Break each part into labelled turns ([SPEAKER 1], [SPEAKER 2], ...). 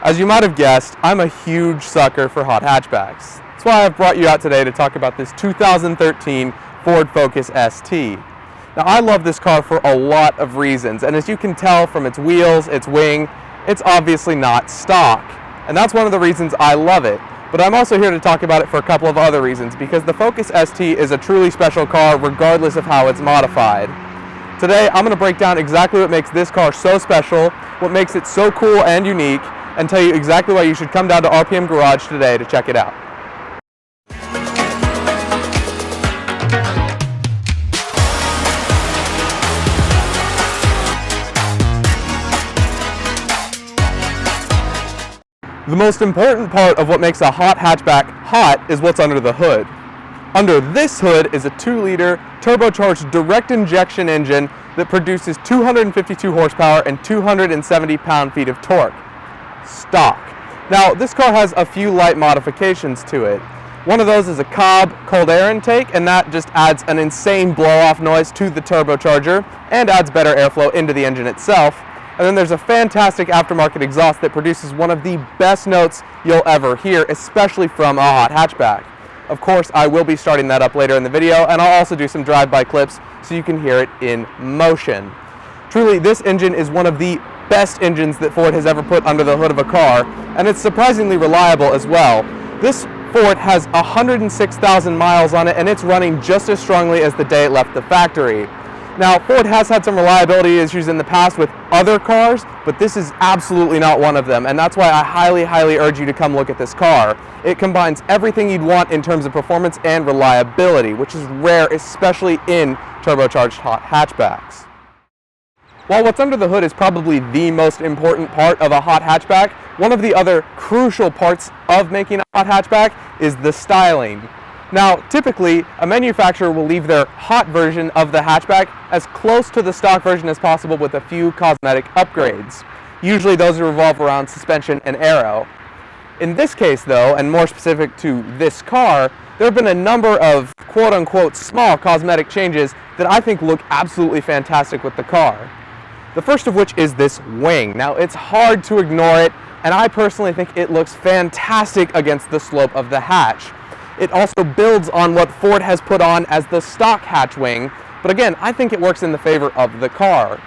[SPEAKER 1] As you might have guessed, I'm a huge sucker for hot hatchbacks. That's why I've brought you out today to talk about this 2013 Ford Focus ST. Now, I love this car for a lot of reasons, and as you can tell from its wheels, its wing, it's obviously not stock. And that's one of the reasons I love it. But I'm also here to talk about it for a couple of other reasons, because the Focus ST is a truly special car regardless of how it's modified. Today, I'm going to break down exactly what makes this car so special, what makes it so cool and unique, and tell you exactly why you should come down to RPM Garage today to check it out. The most important part of what makes a hot hatchback hot is what's under the hood. Under this hood is a 2-liter turbocharged direct injection engine that produces 252 horsepower and 270 pound-feet of torque. Stock. Now, this car has a few light modifications to it. One of those is a Cobb cold air intake, and that just adds an insane blow-off noise to the turbocharger and adds better airflow into the engine itself. And then there's a fantastic aftermarket exhaust that produces one of the best notes you'll ever hear, especially from a hot hatchback. Of course, I will be starting that up later in the video, and I'll also do some drive-by clips so you can hear it in motion. Truly, this engine is one of the best engines that Ford has ever put under the hood of a car, and it's surprisingly reliable as well. This Ford has 106,000 miles on it, and it's running just as strongly as the day it left the factory. Now, Ford has had some reliability issues in the past with other cars, but this is absolutely not one of them, and that's why I highly urge you to come look at this car. It combines everything you'd want in terms of performance and reliability, which is rare, especially in turbocharged hot hatchbacks. While what's under the hood is probably the most important part of a hot hatchback, one of the other crucial parts of making a hot hatchback is the styling. Now, typically, a manufacturer will leave their hot version of the hatchback as close to the stock version as possible with a few cosmetic upgrades. Usually those revolve around suspension and aero. In this case, though, and more specific to this car, there have been a number of quote-unquote small cosmetic changes that I think look absolutely fantastic with the car. The first of which is this wing. Now, it's hard to ignore it, and I personally think it looks fantastic against the slope of the hatch. It also builds on what Ford has put on as the stock hatch wing, but again, I think it works in the favor of the car.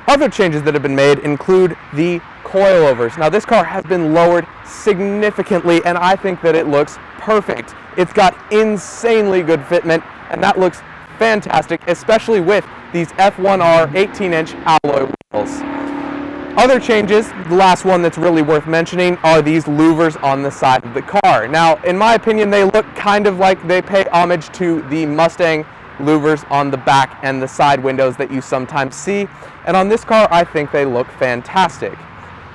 [SPEAKER 1] Other changes that have been made include the coilovers. Now, this car has been lowered significantly, and I think that it looks perfect. It's got insanely good fitment, and that looks fantastic, especially with these F1R 18-inch alloy wheels. Other changes, the last one that's really worth mentioning, are these louvers on the side of the car. Now, in my opinion, they look kind of like they pay homage to the Mustang louvers on the back and the side windows that you sometimes see. And on this car, I think they look fantastic.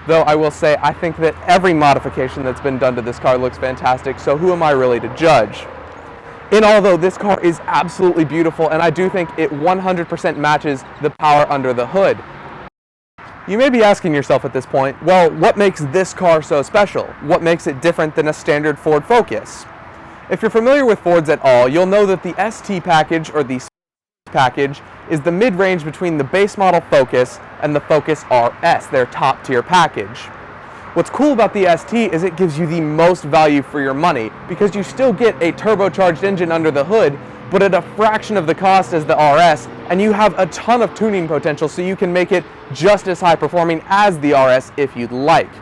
[SPEAKER 1] Though I will say, I think that every modification that's been done to this car looks fantastic, so who am I really to judge? In all, though, this car is absolutely beautiful, and I do think it 100% matches the power under the hood. You may be asking yourself at this point, well, what makes this car so special? What makes it different than a standard Ford Focus? If you're familiar with Fords at all, you'll know that the ST package, or the package, is the mid-range between the base model Focus and the Focus RS, their top-tier package. What's cool about the ST is it gives you the most value for your money, because you still get a turbocharged engine under the hood, but at a fraction of the cost as the RS, and you have a ton of tuning potential, so you can make it just as high performing as the RS if you'd like.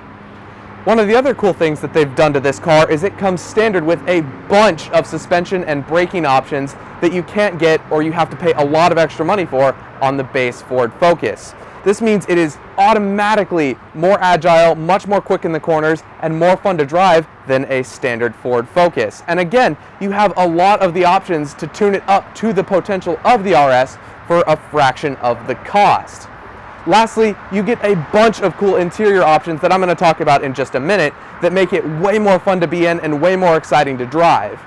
[SPEAKER 1] One of the other cool things that they've done to this car is it comes standard with a bunch of suspension and braking options that you can't get, or you have to pay a lot of extra money for, on the base Ford Focus. This means it is automatically more agile, much more quick in the corners, and more fun to drive than a standard Ford Focus. And again, you have a lot of the options to tune it up to the potential of the RS for a fraction of the cost. Lastly, you get a bunch of cool interior options that I'm going to talk about in just a minute that make it way more fun to be in and way more exciting to drive.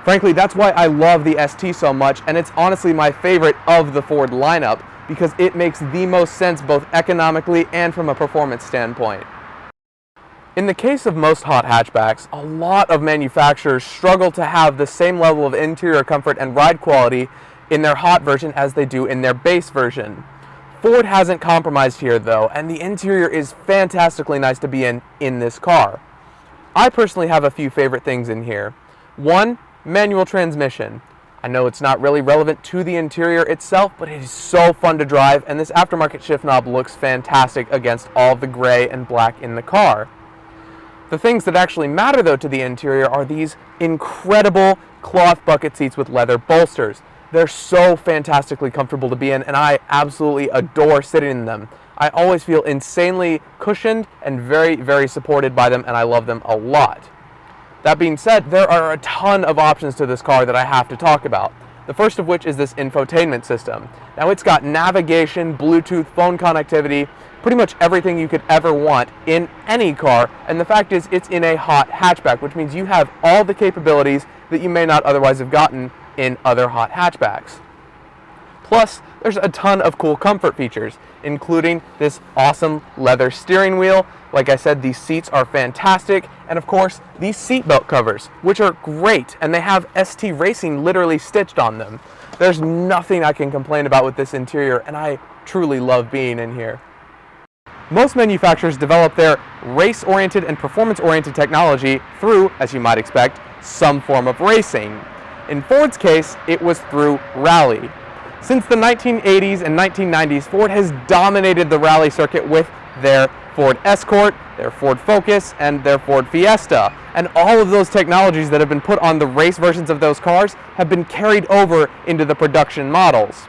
[SPEAKER 1] Frankly, that's why I love the ST so much, and it's honestly my favorite of the Ford lineup, because it makes the most sense both economically and from a performance standpoint. In the case of most hot hatchbacks, a lot of manufacturers struggle to have the same level of interior comfort and ride quality in their hot version as they do in their base version. Ford hasn't compromised here though, and the interior is fantastically nice to be in this car. I personally have a few favorite things in here. One, manual transmission. I know it's not really relevant to the interior itself, but it is so fun to drive, and this aftermarket shift knob looks fantastic against all the gray and black in the car. The things that actually matter though to the interior are these incredible cloth bucket seats with leather bolsters. They're so fantastically comfortable to be in, and I absolutely adore sitting in them. I always feel insanely cushioned and very, very supported by them, and I love them a lot. That being said, there are a ton of options to this car that I have to talk about. The first of which is this infotainment system. Now it's got navigation, Bluetooth, phone connectivity, pretty much everything you could ever want in any car, and the fact is it's in a hot hatchback, which means you have all the capabilities that you may not otherwise have gotten in other hot hatchbacks. Plus, there's a ton of cool comfort features, including this awesome leather steering wheel. Like I said, these seats are fantastic, and of course, these seatbelt covers, which are great, and they have ST Racing literally stitched on them. There's nothing I can complain about with this interior, and I truly love being in here. Most manufacturers develop their race-oriented and performance-oriented technology through, as you might expect, some form of racing. In Ford's case, it was through rally. Since the 1980s and 1990s, Ford has dominated the rally circuit with their Ford Escort, their Ford Focus, and their Ford Fiesta. And all of those technologies that have been put on the race versions of those cars have been carried over into the production models.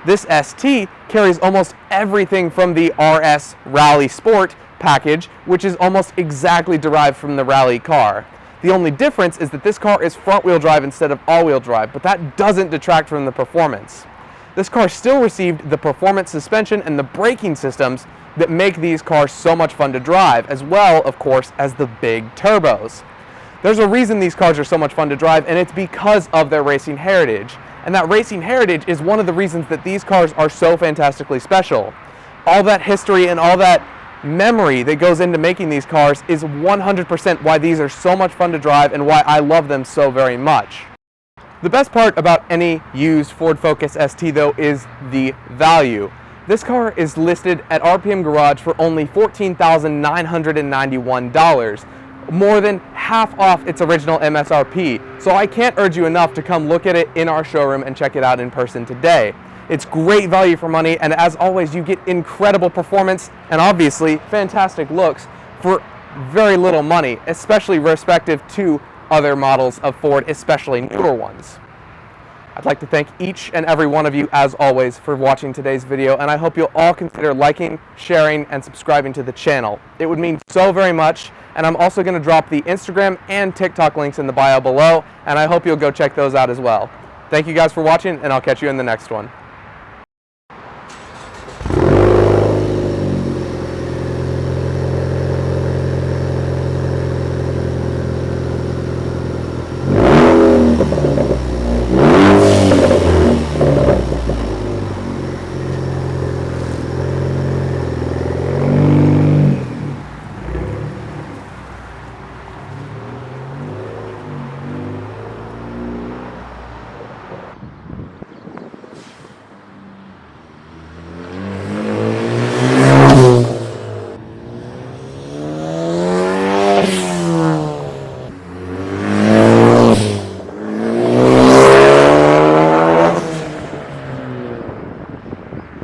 [SPEAKER 1] This ST carries almost everything from the RS Rally Sport package, which is almost exactly derived from the rally car. The only difference is that this car is front-wheel drive instead of all-wheel drive, but that doesn't detract from the performance. This car still received the performance suspension and the braking systems that make these cars so much fun to drive, as well, of course, as the big turbos. There's a reason these cars are so much fun to drive, and it's because of their racing heritage. And that racing heritage is one of the reasons that these cars are so fantastically special. All that history and all that memory that goes into making these cars is 100% why these are so much fun to drive and why I love them so very much. The best part about any used Ford Focus ST though is the value. This car is listed at RPM Garage for only $14,991, more than half off its original MSRP. So I can't urge you enough to come look at it in our showroom and check it out in person today. It's great value for money, and as always, you get incredible performance and obviously fantastic looks for very little money, especially respective to other models of Ford, especially newer ones. I'd like to thank each and every one of you, as always, for watching today's video, and I hope you'll all consider liking, sharing, and subscribing to the channel. It would mean so very much, and I'm also going to drop the Instagram and TikTok links in the bio below, and I hope you'll go check those out as well. Thank you guys for watching, and I'll catch you in the next one.